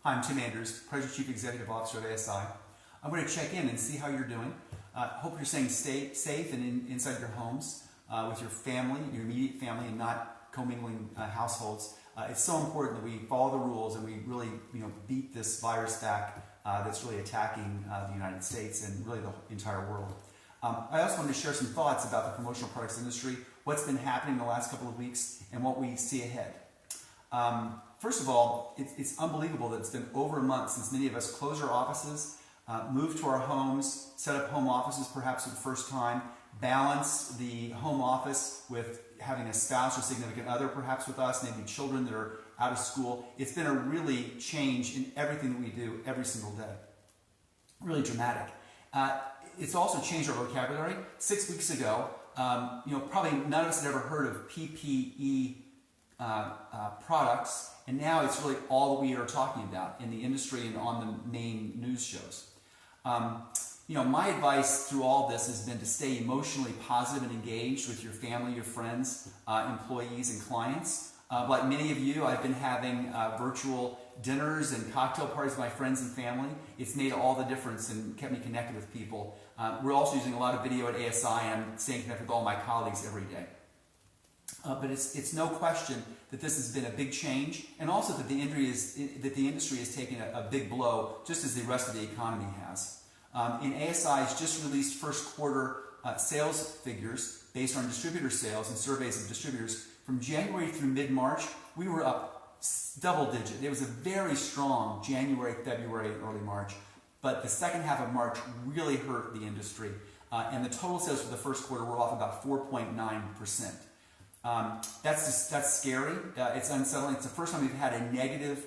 Hi, I'm Tim Andrews, President Chief Executive Officer of ASI. I'm going to check in and see how you're doing. Hope you're staying safe and inside your homes with your family, your immediate family, and not commingling households. It's so important that we follow the rules and we really beat this virus back that's really attacking the United States and really the entire world. I also wanted to share some thoughts about the promotional products industry, what's been happening in the last couple of weeks, and what we see ahead. First of all, it's unbelievable that it's been over a month since many of us closed our offices, moved to our homes, set up home offices perhaps for the first time, balance the home office with having a spouse or significant other perhaps with us, maybe children that are out of school. It's been a really change in everything that we do every single day. Really dramatic. It's also changed our vocabulary. 6 weeks ago, probably none of us had ever heard of PPE products, and now it's really all that we are talking about in the industry and on the main news shows. My advice through all this has been to stay emotionally positive and engaged with your family, your friends, employees, and clients. Like many of you, I've been having virtual dinners and cocktail parties with my friends and family. It's made all the difference and kept me connected with people. We're also using a lot of video at ASI, and I'm staying connected with all my colleagues every day. But it's no question that this has been a big change, and also that the industry has taken a big blow, just as the rest of the economy has. In ASI's just released first quarter sales figures based on distributor sales and surveys of distributors, from January through mid-March, we were up double digit. It was a very strong January, February, and early March, but the second half of March really hurt the industry, and the total sales for the first quarter were off about 4.9%. That's scary. It's unsettling. It's the first time we've had a negative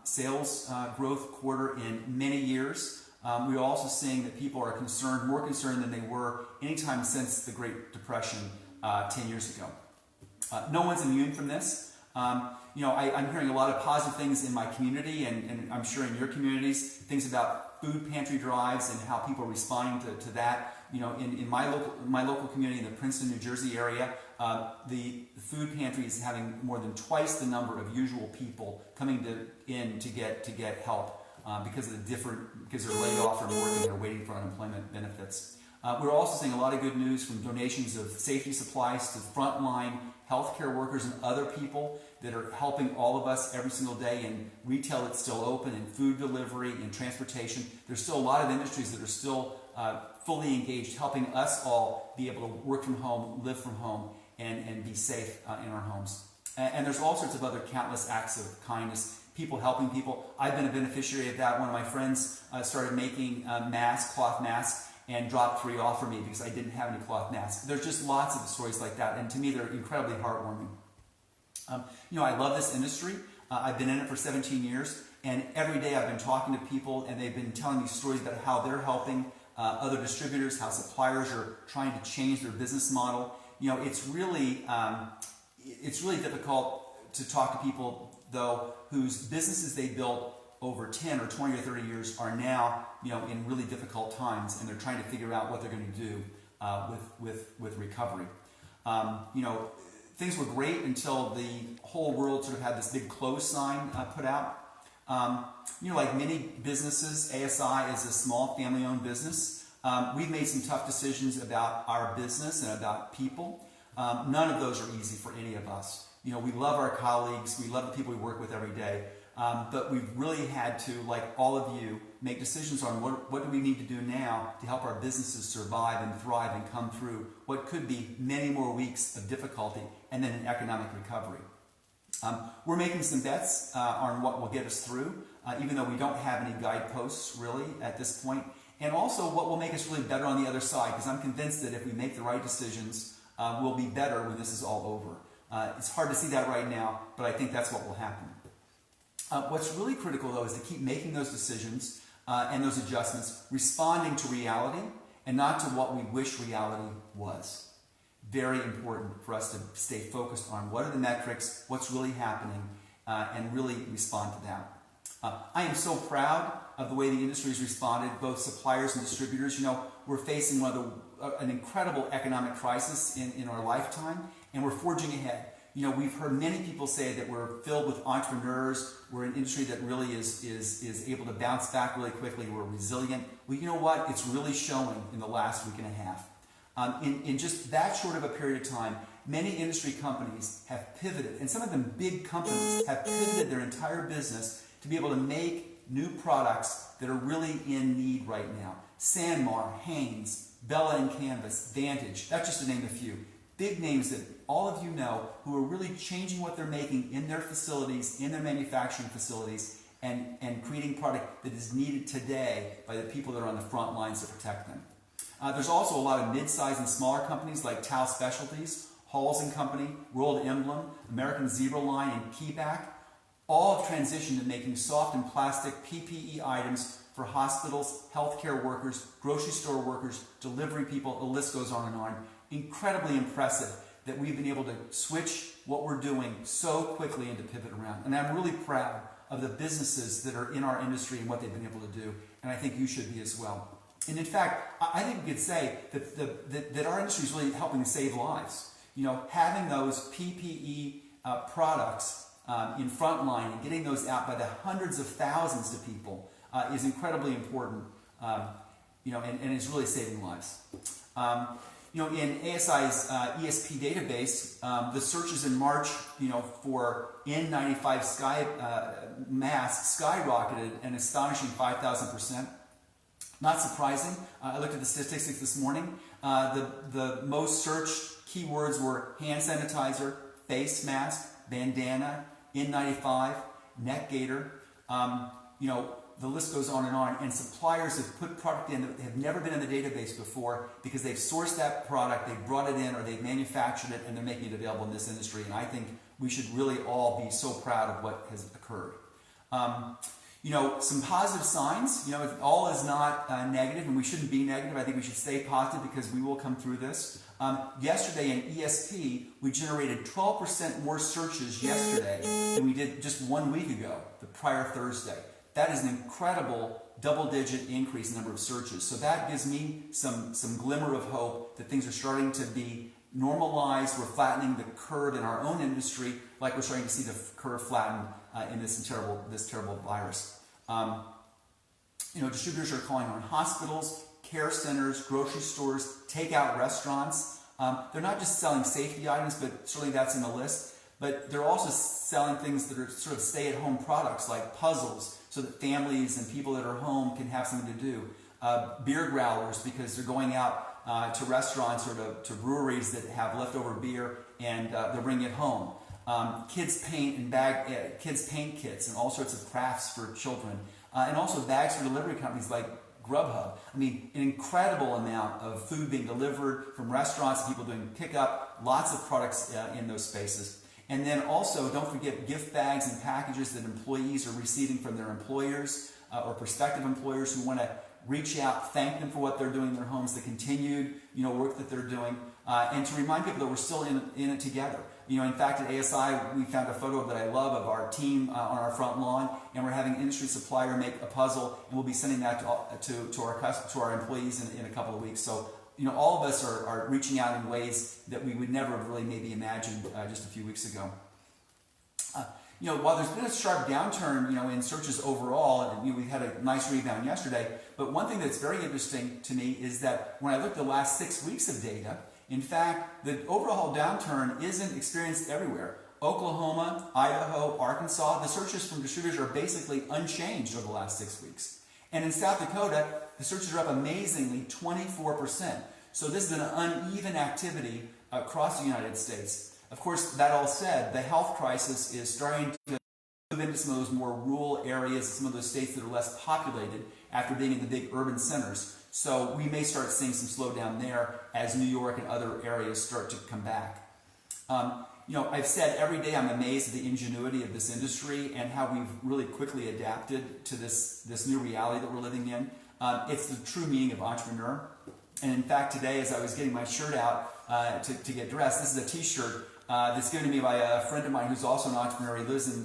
sales growth quarter in many years. We're also seeing that people are concerned, more concerned than they were anytime since the Great Depression 10 years ago. No one's immune from this. I'm hearing a lot of positive things in my community, and I'm sure in your communities, things about food pantry drives and how people are responding to that. In my local community in the Princeton, New Jersey area, the food pantry is having more than twice the number of usual people coming in to get help because they're laid off from working, they're waiting for unemployment benefits. We're also seeing a lot of good news from donations of safety supplies to frontline healthcare workers and other people that are helping all of us every single day in retail that's still open, in food delivery, in transportation. There's still a lot of industries that are still fully engaged, helping us all be able to work from home, live from home, and be safe in our homes. And there's all sorts of other countless acts of kindness, people helping people. I've been a beneficiary of that. One of my friends started making cloth masks, and dropped 3 off for me because I didn't have any cloth masks. There's just lots of stories like that, and to me they're incredibly heartwarming. I love this industry. I've been in it for 17 years, and every day I've been talking to people, and they've been telling me stories about how they're helping other distributors, how suppliers are trying to change their business model. It's really difficult to talk to people, though, whose businesses they built over 10 or 20 or 30 years are now, in really difficult times, and they're trying to figure out what they're going to do with recovery. Things were great until the whole world sort of had this big close sign put out. Like many businesses, ASI is a small family-owned business. We've made some tough decisions about our business and about people. None of those are easy for any of us. We love our colleagues, we love the people we work with every day. But we've really had to, like all of you, make decisions on what do we need to do now to help our businesses survive and thrive and come through what could be many more weeks of difficulty and then an economic recovery. We're making some bets on what will get us through, even though we don't have any guideposts really at this point, and also what will make us really better on the other side, because I'm convinced that if we make the right decisions, we'll be better when this is all over. It's hard to see that right now, but I think that's what will happen. What's really critical, though, is to keep making those decisions and those adjustments, responding to reality and not to what we wish reality was. Very important for us to stay focused on what are the metrics, what's really happening, and really respond to that. I am so proud of the way the industry has responded, both suppliers and distributors. We're facing an incredible economic crisis in our lifetime, and we're forging ahead. we've heard many people say that we're filled with entrepreneurs. We're an industry that really is able to bounce back really quickly. We're resilient. Well, you know what? It's really showing in the last week and a half. In just that short of a period of time, many industry companies have pivoted, and some of them big companies have pivoted their entire business to be able to make new products that are really in need right now. Sanmar, Hanes, Bella and Canvas, Vantage, that's just to name a few. Big names that all of you know who are really changing what they're making in their facilities, in their manufacturing facilities, and creating product that is needed today by the people that are on the front lines to protect them. There's also a lot of mid-sized and smaller companies like Tao Specialties, Halls & Company, World Emblem, American Zebra Line, and Keyback. All have transitioned to making soft and plastic PPE items for hospitals, healthcare workers, grocery store workers, delivery people, the list goes on and on. Incredibly impressive that we've been able to switch what we're doing so quickly and to pivot around. And I'm really proud of the businesses that are in our industry and what they've been able to do, and I think you should be as well. And in fact, I think we could say that our industry is really helping to save lives. Having those PPE products in frontline and getting those out by the hundreds of thousands to people is incredibly important, and is really saving lives. In ASI's ESP database, the searches in March, for N95 masks skyrocketed an astonishing 5,000%. Not surprising. I looked at the statistics this morning. The most searched keywords were hand sanitizer, face mask, bandana, N95, neck gaiter. The list goes on, and suppliers have put product in that have never been in the database before because they've sourced that product, they've brought it in, or they've manufactured it, and they're making it available in this industry. And I think we should really all be so proud of what has occurred. Some positive signs. All is not negative, and we shouldn't be negative. I think we should stay positive because we will come through this. Yesterday in ESP, we generated 12% more searches yesterday than we did just 1 week ago, the prior Thursday. That is an incredible double-digit increase in number of searches. So that gives me some glimmer of hope that things are starting to be normalized. We're flattening the curve in our own industry, like we're starting to see the curve flatten in this terrible virus. Distributors are calling on hospitals, care centers, grocery stores, takeout restaurants. They're not just selling safety items, but certainly that's in the list. But they're also selling things that are sort of stay-at-home products like puzzles, so that families and people that are home can have something to do. Beer growlers, because they're going out to restaurants or to breweries that have leftover beer, and they're bringing it home. Kids paint kits and all sorts of crafts for children, and also bags for delivery companies like Grubhub. I mean, an incredible amount of food being delivered from restaurants, people doing pickup, lots of products in those spaces. And then also, don't forget gift bags and packages that employees are receiving from their employers or prospective employers who want to reach out, thank them for what they're doing in their homes, the continued work that they're doing, and to remind people that we're still in it together. In fact, at ASI, we found a photo that I love of our team on our front lawn, and we're having an industry supplier make a puzzle, and we'll be sending that to our employees in a couple of weeks. So, all of us are reaching out in ways that we would never have really maybe imagined just a few weeks ago. While there's been a sharp downturn, in searches overall, and we had a nice rebound yesterday, but one thing that's very interesting to me is that when I look at the last 6 weeks of data, in fact, the overall downturn isn't experienced everywhere. Oklahoma, Idaho, Arkansas, the searches from distributors are basically unchanged over the last 6 weeks. And in South Dakota, the searches are up amazingly 24%. So this is an uneven activity across the United States. Of course, that all said, the health crisis is starting to move into some of those more rural areas, some of those states that are less populated after being in the big urban centers. So we may start seeing some slowdown there as New York and other areas start to come back. I've said every day I'm amazed at the ingenuity of this industry and how we've really quickly adapted to this new reality that we're living in. It's the true meaning of entrepreneur. And in fact, today, as I was getting my shirt out to get dressed, this is a t-shirt that's given to me by a friend of mine who's also an entrepreneur. He lives in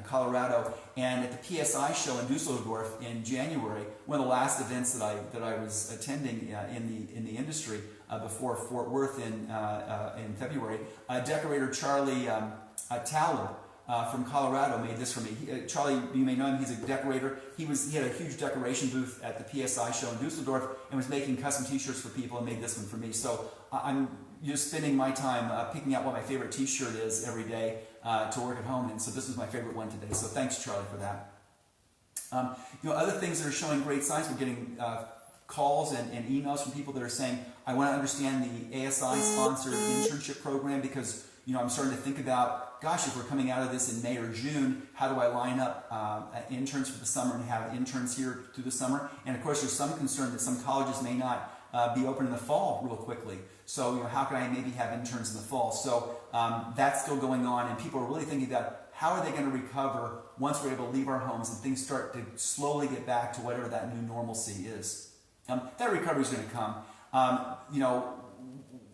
Colorado, and at the PSI show in Dusseldorf in January, one of the last events that I was attending in the industry before Fort Worth in February, decorator Charlie Towler from Colorado made this for me. Charlie, you may know him, he's a decorator. He had a huge decoration booth at the PSI show in Dusseldorf and was making custom t-shirts for people and made this one for me. So I'm just spending my time picking out what my favorite t-shirt is every day to work at home, and so this was my favorite one today. So thanks, Charlie, for that. Other things that are showing great signs, we're getting calls and emails from people that are saying, I want to understand the ASI-sponsored internship program because I'm starting to think about, gosh, if we're coming out of this in May or June, how do I line up interns for the summer and have interns here through the summer? And of course, there's some concern that some colleges may not be open in the fall real quickly. So, how can I maybe have interns in the fall? So that's still going on, and people are really thinking about how are they going to recover once we're able to leave our homes and things start to slowly get back to whatever that new normalcy is. That recovery is going to come. There's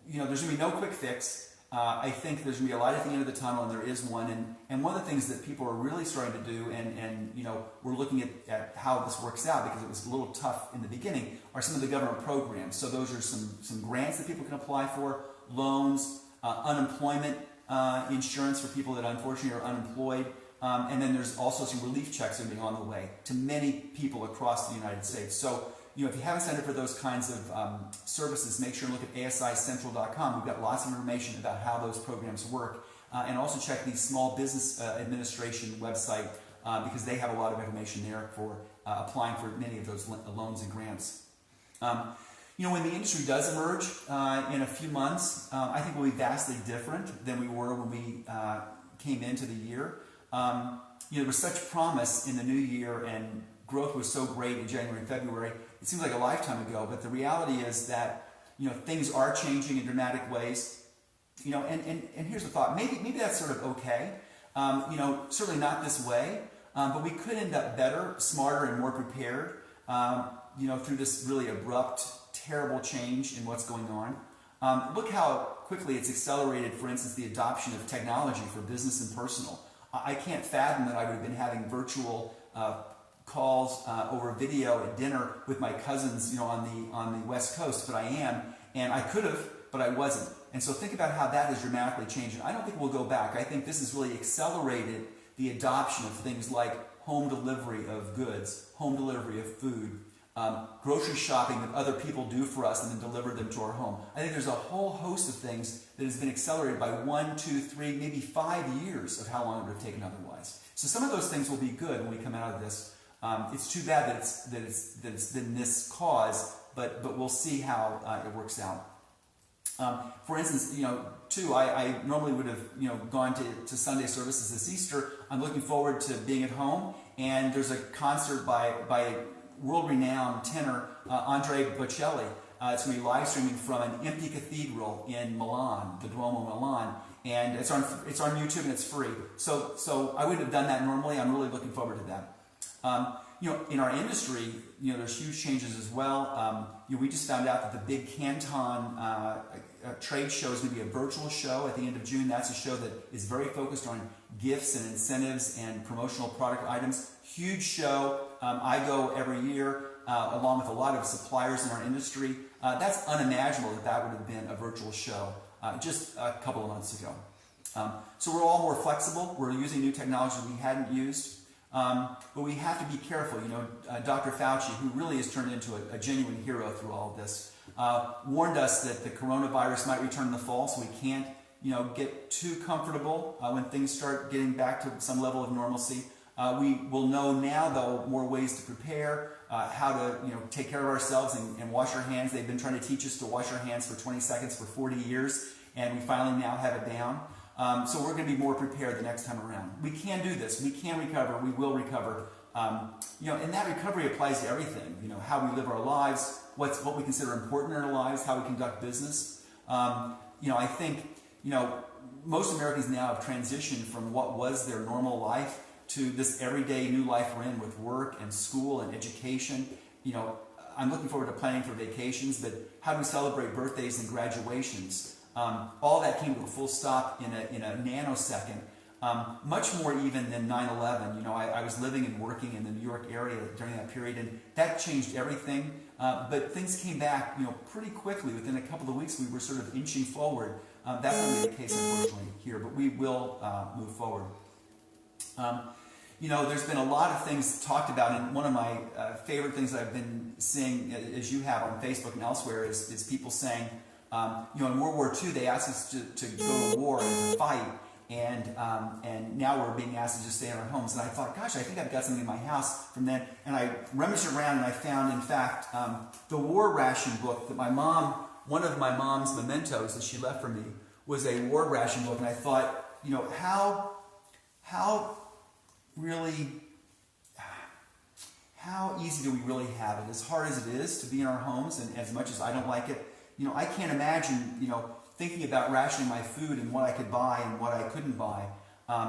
going to be no quick fix. I think there's going to be a light at the end of the tunnel, and there is one. And one of the things that people are really starting to do, and we're looking at how this works out because it was a little tough in the beginning, are some of the government programs. So those are some grants that people can apply for, loans, unemployment insurance for people that unfortunately are unemployed, and then there's also some relief checks that are being on the way to many people across the United States. So if you haven't signed up for those kinds of services, make sure and look at asicentral.com. We've got lots of information about how those programs work. And also check the Small Business Administration website because they have a lot of information there for applying for many of those loans and grants. When the industry does emerge in a few months, I think we'll be vastly different than we were when we came into the year. There was such promise in the new year, and growth was so great in January and February. It seems like a lifetime ago, but the reality is that things are changing in dramatic ways. And here's the thought: maybe that's sort of okay. Certainly not this way, but we could end up better, smarter, and more prepared. Through this really abrupt, terrible change in what's going on. Look how quickly it's accelerated, for instance, the adoption of technology for business and personal. I can't fathom that I would have been having virtual calls over video at dinner with my cousins, on the West Coast, but I am, and I could have, but I wasn't. And so think about how that has dramatically changed. And I don't think we'll go back. I think this has really accelerated the adoption of things like home delivery of goods, home delivery of food, grocery shopping that other people do for us and then deliver them to our home. I think there's a whole host of things that has been accelerated by 1, 2, 3, maybe 5 years of how long it would have taken otherwise. So some of those things will be good when we come out of this. It's too bad that it's been this cause, but we'll see how it works out. For instance, I normally would have gone to Sunday services this Easter. I'm looking forward to being at home, and there's a concert by world-renowned tenor Andrea Bocelli. It's going to be live streaming from an empty cathedral in Milan, the Duomo Milan, and it's on YouTube and it's free. So I wouldn't have done that normally. I'm really looking forward to that. In our industry, there's huge changes as well. We just found out that the big Canton trade show is going to be a virtual show at the end of June. That's a show that is very focused on gifts and incentives and promotional product items. Huge show. I go every year along with a lot of suppliers in our industry. That's unimaginable that would have been a virtual show just a couple of months ago. So we're all more flexible. We're using new technology we hadn't used. But we have to be careful. Dr. Fauci, who really has turned into a genuine hero through all of this, warned us that the coronavirus might return in the fall, so we can't, get too comfortable when things start getting back to some level of normalcy. We will know now, though, more ways to prepare, how to, take care of ourselves and wash our hands. They've been trying to teach us to wash our hands for 20 seconds for 40 years, and we finally now have it down. So we're going to be more prepared the next time around. We can do this. We can recover. We will recover. And that recovery applies to everything. How we live our lives, what we consider important in our lives, how we conduct business. I think, most Americans now have transitioned from what was their normal life to this everyday new life we're in with work and school and education. I'm looking forward to planning for vacations, but how do we celebrate birthdays and graduations? All that came to a full stop in a nanosecond. Much more even than 9/11. You know, I was living and working in the New York area during that period, and that changed everything. But things came back, you know, pretty quickly. Within a couple of weeks, we were sort of inching forward. That's not really the case, unfortunately, here, but we will move forward. You know, there's been a lot of things talked about, and one of my favorite things that I've been seeing, as you have on Facebook and elsewhere, is people saying, you know, in World War II, they asked us to go to war and to fight, and now we're being asked to just stay in our homes. And I thought, gosh, I think I've got something in my house from then. And I rummaged around, and I found, in fact, the war ration book that my mom, one of my mom's mementos that she left for me, was a war ration book. And I thought, you know, how easy do we really have it? As hard as it is to be in our homes, and as much as I don't like it, you know, I can't imagine, you know, thinking about rationing my food and what I could buy and what I couldn't buy.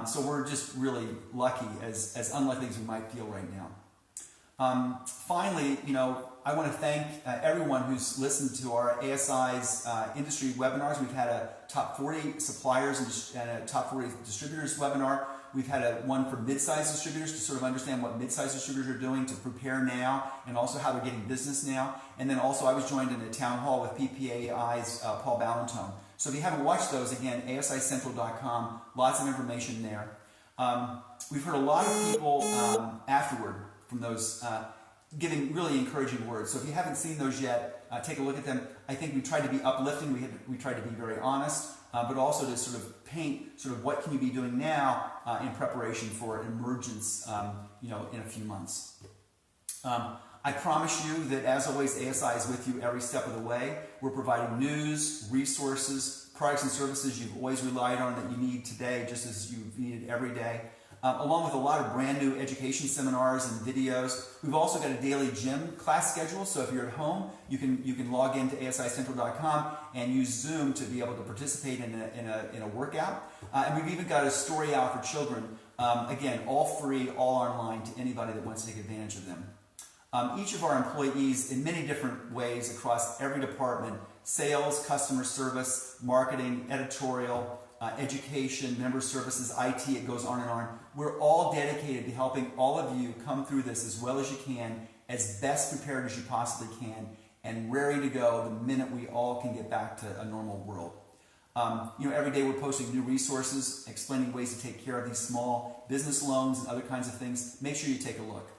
So we're just really lucky, as unlucky as we might feel right now. Finally, you know, I want to thank everyone who's listened to our ASI's industry webinars. We've had a top 40 suppliers and a top 40 distributors webinar. We've had one for mid-sized distributors to sort of understand what mid-sized distributors are doing to prepare now, and also how they're getting business now. And then also I was joined in a town hall with PPAI's Paul Ballantone. So if you haven't watched those, again, asicentral.com, lots of information there. We've heard a lot of people afterward from those giving really encouraging words. So if you haven't seen those yet, take a look at them. I think we tried to be uplifting. We tried to be very honest, but also to sort of paint sort of what can you be doing now in preparation for emergence, you know, in a few months. I promise you that, as always, ASI is with you every step of the way. We're providing news, resources, products and services you've always relied on that you need today, just as you've needed every day. Along with a lot of brand new education seminars and videos. We've also got a daily gym class schedule, so if you're at home, you can log into asicentral.com and use Zoom to be able to participate in a workout. And we've even got a story hour for children. Again, all free, all online to anybody that wants to take advantage of them. Each of our employees, in many different ways across every department, sales, customer service, marketing, editorial, education, member services, IT, it goes on and on. We're all dedicated to helping all of you come through this as well as you can, as best prepared as you possibly can, and ready to go the minute we all can get back to a normal world. You know, every day we're posting new resources, explaining ways to take care of these small business loans and other kinds of things. Make sure you take a look.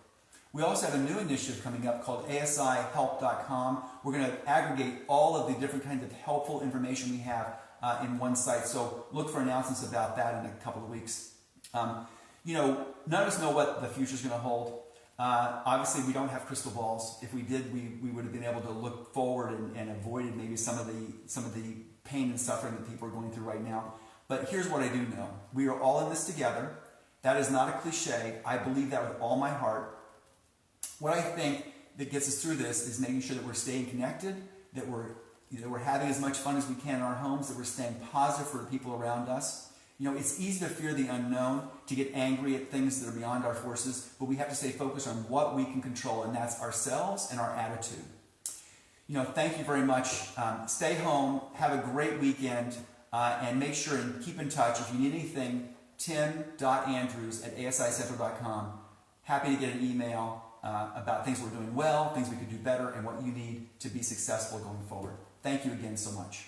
We also have a new initiative coming up called ASIHelp.com. We're going to aggregate all of the different kinds of helpful information we have in one site. So look for announcements about that in a couple of weeks. You know, none of us know what the future is going to hold. Obviously, we don't have crystal balls. If we did, we would have been able to look forward and avoided maybe some of the pain and suffering that people are going through right now. But here's what I do know. We are all in this together. That is not a cliche. I believe that with all my heart. What I think that gets us through this is making sure that we're staying connected, that we're having as much fun as we can in our homes, that we're staying positive for the people around us. You know, it's easy to fear the unknown, to get angry at things that are beyond our forces, but we have to stay focused on what we can control, and that's ourselves and our attitude. You know, thank you very much. Stay home, have a great weekend, and make sure and keep in touch. If you need anything, tim.andrews@asicentral.com. Happy to get an email about things we're doing well, things we could do better, and what you need to be successful going forward. Thank you again so much.